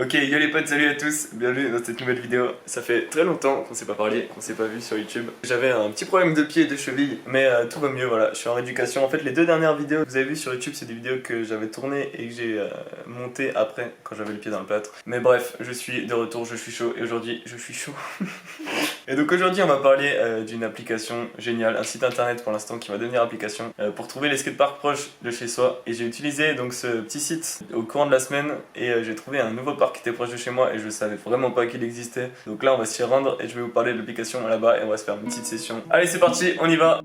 Ok, yo les potes, salut à tous, bienvenue dans cette nouvelle vidéo. Ça fait très longtemps qu'on s'est pas parlé, qu'on s'est pas vu sur YouTube. J'avais un petit problème de pied et de cheville, mais tout va mieux, voilà. Je suis en rééducation. En fait, les deux dernières vidéos que vous avez vues sur YouTube, c'est des vidéos que j'avais tournées et que j'ai montées après, quand j'avais le pied dans le plâtre. Mais bref, je suis de retour, je suis chaud, et aujourd'hui, je suis chaud. Et donc aujourd'hui, on va parler d'une application géniale, un site internet pour l'instant qui va devenir application pour trouver les skateparks proches de chez soi. Et j'ai utilisé donc ce petit site au courant de la semaine et j'ai trouvé un nouveau parc qui était proche de chez moi et je savais vraiment pas qu'il existait. Donc là, on va s'y rendre et je vais vous parler de l'application là-bas et on va se faire une petite session. Allez, c'est parti, on y va!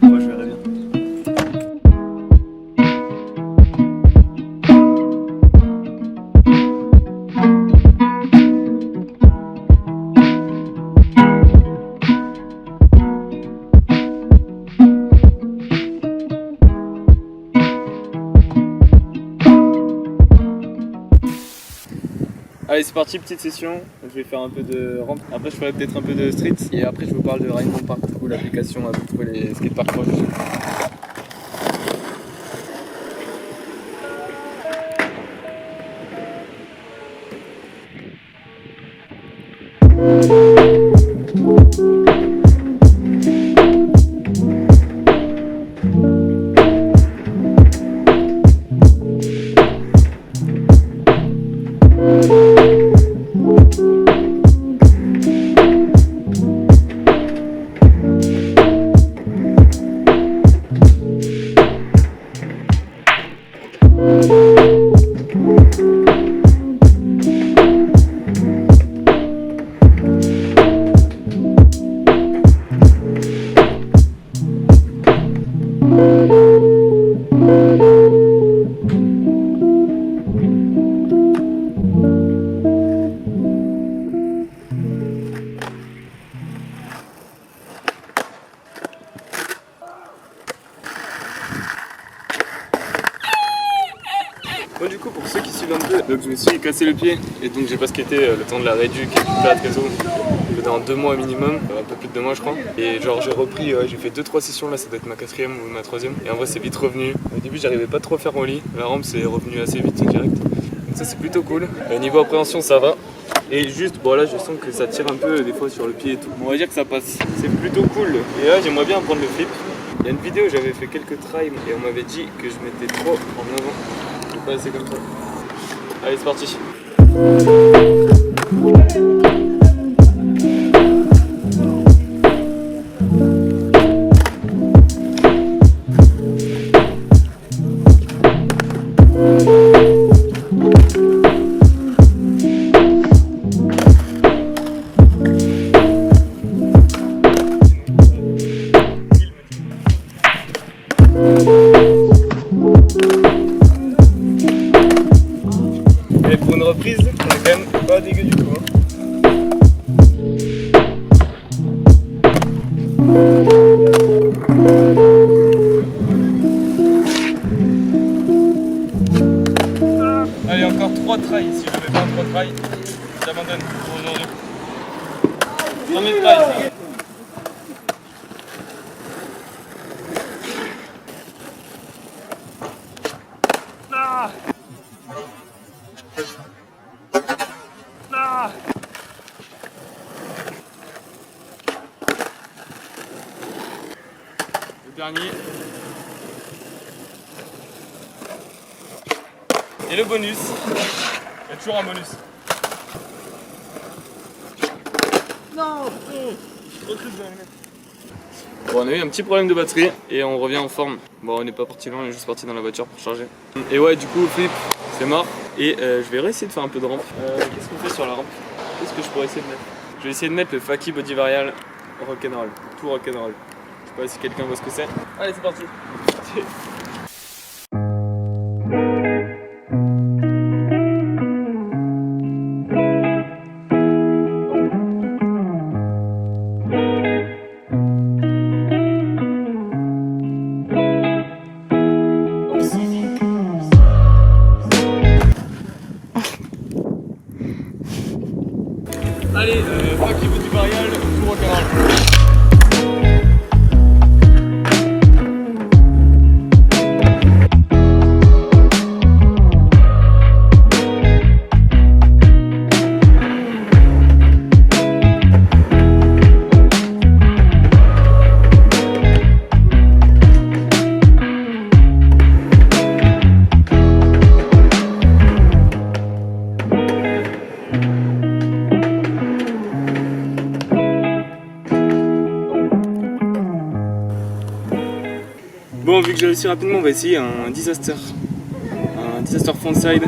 Moi, je verrai bien. Allez, c'est parti, petite session. Je vais faire un peu de rampe. Après, je ferai peut-être un peu de street. Et après, je vous parle de Rainbow Park, du coup, l'application pour trouver les skateparks proches. Bon, du coup, pour ceux qui suivent un peu, donc je me suis cassé le pied et donc j'ai pas skaté le temps de la réduc et du plâtre et tout. Dans 2 mois minimum, un peu plus de 2 mois je crois. Et genre j'ai repris, j'ai fait 2-3 sessions là, ça doit être ma 4ème ou ma 3ème. Et en vrai c'est vite revenu. Au début j'arrivais pas trop à faire rolly, la rampe c'est revenu assez vite direct. Donc ça c'est plutôt cool. Niveau appréhension ça va. Et juste, bon là je sens que ça tire un peu des fois sur le pied et tout. Bon, on va dire que ça passe, c'est plutôt cool. Et là j'aimerais bien prendre le flip. Il y a une vidéo où j'avais fait quelques tries et on m'avait dit que je mettais trop en avant. Je vais pas laisser comme ça. Allez c'est parti. Et pour une reprise, on est quand même pas dégueu du tout. Allez, encore 3 tries. Si je fais pas 3 tries, j'abandonne pour aujourd'hui. Premier try. Ah! Ah! Le dernier. Et le bonus. Il y a toujours un bonus. Non! Trop triste de la mettre. Bon, on a eu un petit problème de batterie et on revient en forme. Bon, on n'est pas parti loin, on est juste parti dans la voiture pour charger. Et ouais, du coup, flip, c'est mort. Et je vais réessayer de faire un peu de rampe. Qu'est-ce qu'on fait sur la rampe? Qu'est-ce que je pourrais essayer de mettre? Je vais essayer de mettre le Faki Body Varial Rock'n'Roll. Tout Rock'n'Roll. Je sais pas si quelqu'un voit ce que c'est. Allez, c'est parti. Allez, Faki Body Varial, tout rock'n'roll. Bon, vu que j'ai réussi rapidement, on va essayer un disaster. Un disaster frontside.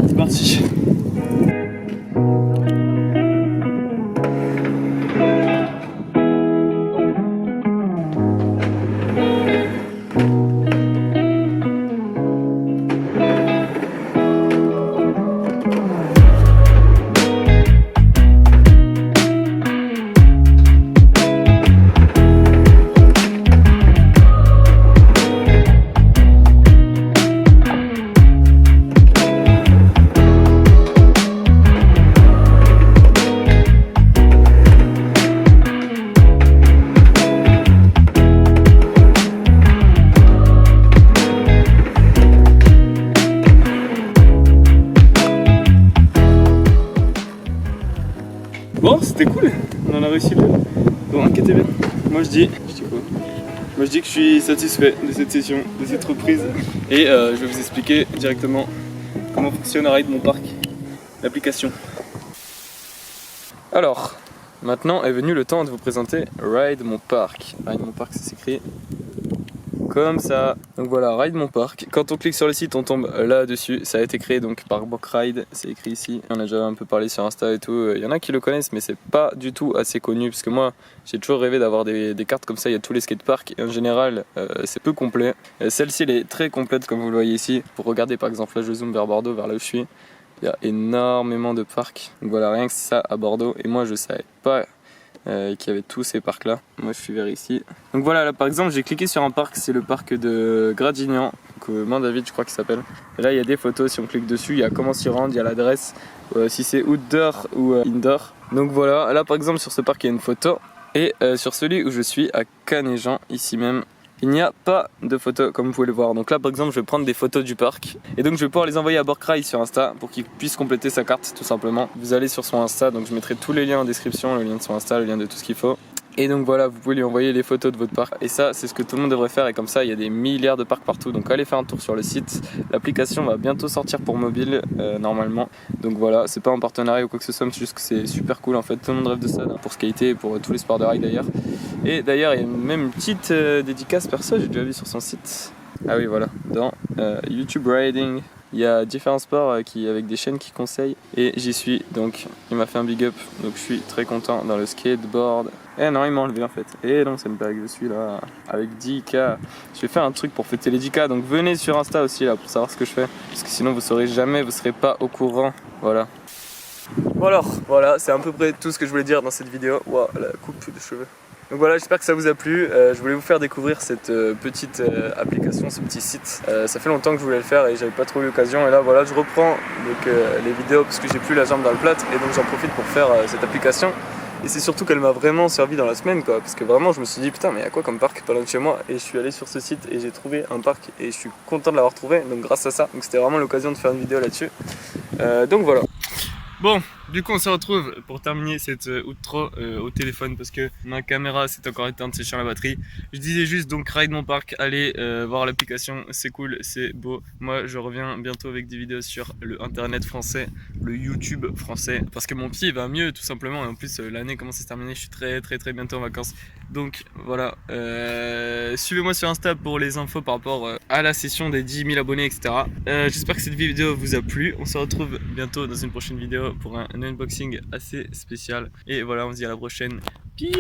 C'est parti. Bon, c'était cool, on en a réussi deux. Bon, inquiétez bien. Moi je dis quoi? Moi je dis que je suis satisfait de cette session, de cette reprise. Et je vais vous expliquer directement comment fonctionne Ride Mon Parc, l'application. Alors, maintenant est venu le temps de vous présenter Ride Mon Parc. Ride Mon Parc, ça s'écrit comme ça. Donc voilà, Ride Mon Parc. Quand on clique sur le site, on tombe là-dessus. Ça a été créé donc par Bokride, c'est écrit ici. On a déjà un peu parlé sur Insta et tout. Il y en a qui le connaissent, mais c'est pas du tout assez connu. Parce que moi, j'ai toujours rêvé d'avoir des cartes comme ça. Il y a tous les skateparks. Et en général, c'est peu complet. Celle-ci, elle est très complète, comme vous le voyez ici. Pour regarder, par exemple, là, je zoome vers Bordeaux, vers là où je suis. Il y a énormément de parcs. Donc voilà, rien que ça à Bordeaux. Et moi, je savais pas qu'il y avait tous ces parcs là. Moi je suis vers ici. Donc voilà, là par exemple j'ai cliqué sur un parc, c'est le parc de Gradignan, Main David je crois qu'il s'appelle. Et là il y a des photos, si on clique dessus, il y a comment s'y rendre, il y a l'adresse, si c'est outdoor ou indoor. Donc voilà, là par exemple sur ce parc il y a une photo. Et sur celui où je suis à Canéjan, ici même, il n'y a pas de photos comme vous pouvez le voir. Donc là par exemple je vais prendre des photos du parc et donc je vais pouvoir les envoyer à Bokride sur Insta pour qu'il puisse compléter sa carte tout simplement. Vous allez sur son Insta, donc je mettrai tous les liens en description, le lien de son Insta, le lien de tout ce qu'il faut. Et donc voilà, vous pouvez lui envoyer les photos de votre parc. Et ça, c'est ce que tout le monde devrait faire. Et comme ça, il y a des milliards de parcs partout. Donc allez faire un tour sur le site. L'application va bientôt sortir pour mobile, normalement. Donc voilà, c'est pas en partenariat ou quoi que ce soit, mais c'est juste que c'est super cool. En fait, tout le monde rêve de ça, pour skater et pour tous les sports de ride d'ailleurs. Et d'ailleurs, il y a même une petite dédicace perso, j'ai déjà vu sur son site. Ah oui, voilà, dans YouTube Riding. Il y a différents sports avec des chaînes qui conseillent et j'y suis, donc il m'a fait un big up, donc je suis très content. Dans le skateboard. Eh non, il m'a enlevé en fait. Et non, c'est une blague, je suis là avec 10K. Je vais faire un truc pour fêter les 10K, donc venez sur Insta aussi là pour savoir ce que je fais. Parce que sinon vous saurez jamais, vous serez pas au courant. Voilà. Bon alors, voilà, c'est à peu près tout ce que je voulais dire dans cette vidéo. Waouh, la coupe de cheveux. Donc voilà, j'espère que ça vous a plu. Je voulais vous faire découvrir cette petite application, ce petit site. Ça fait longtemps que je voulais le faire et j'avais pas trop eu l'occasion. Et là voilà, je reprends donc, les vidéos parce que j'ai plus la jambe dans le plâtre. Et donc j'en profite pour faire cette application. Et c'est surtout qu'elle m'a vraiment servi dans la semaine quoi. Parce que vraiment je me suis dit putain mais il y a quoi comme parc pas loin de chez moi. Et je suis allé sur ce site et j'ai trouvé un parc. Et je suis content de l'avoir trouvé, donc grâce à ça. Donc c'était vraiment l'occasion de faire une vidéo là-dessus. Donc voilà. Bon, du coup on se retrouve pour terminer cette outro au téléphone parce que ma caméra s'est encore éteinte, c'est chiant la batterie. Je disais juste donc Ride Mon Parc, allez voir l'application, c'est cool, c'est beau. Moi je reviens bientôt avec des vidéos sur le internet français, le YouTube français, parce que mon pied va mieux tout simplement et en plus l'année commence à se terminer, je suis très bientôt en vacances. Donc voilà, suivez-moi sur Insta pour les infos par rapport à la session des 10 000 abonnés etc. J'espère que cette vidéo vous a plu, on se retrouve bientôt dans une prochaine vidéo pour un unboxing assez spécial. Et voilà, on se dit à la prochaine. Peace.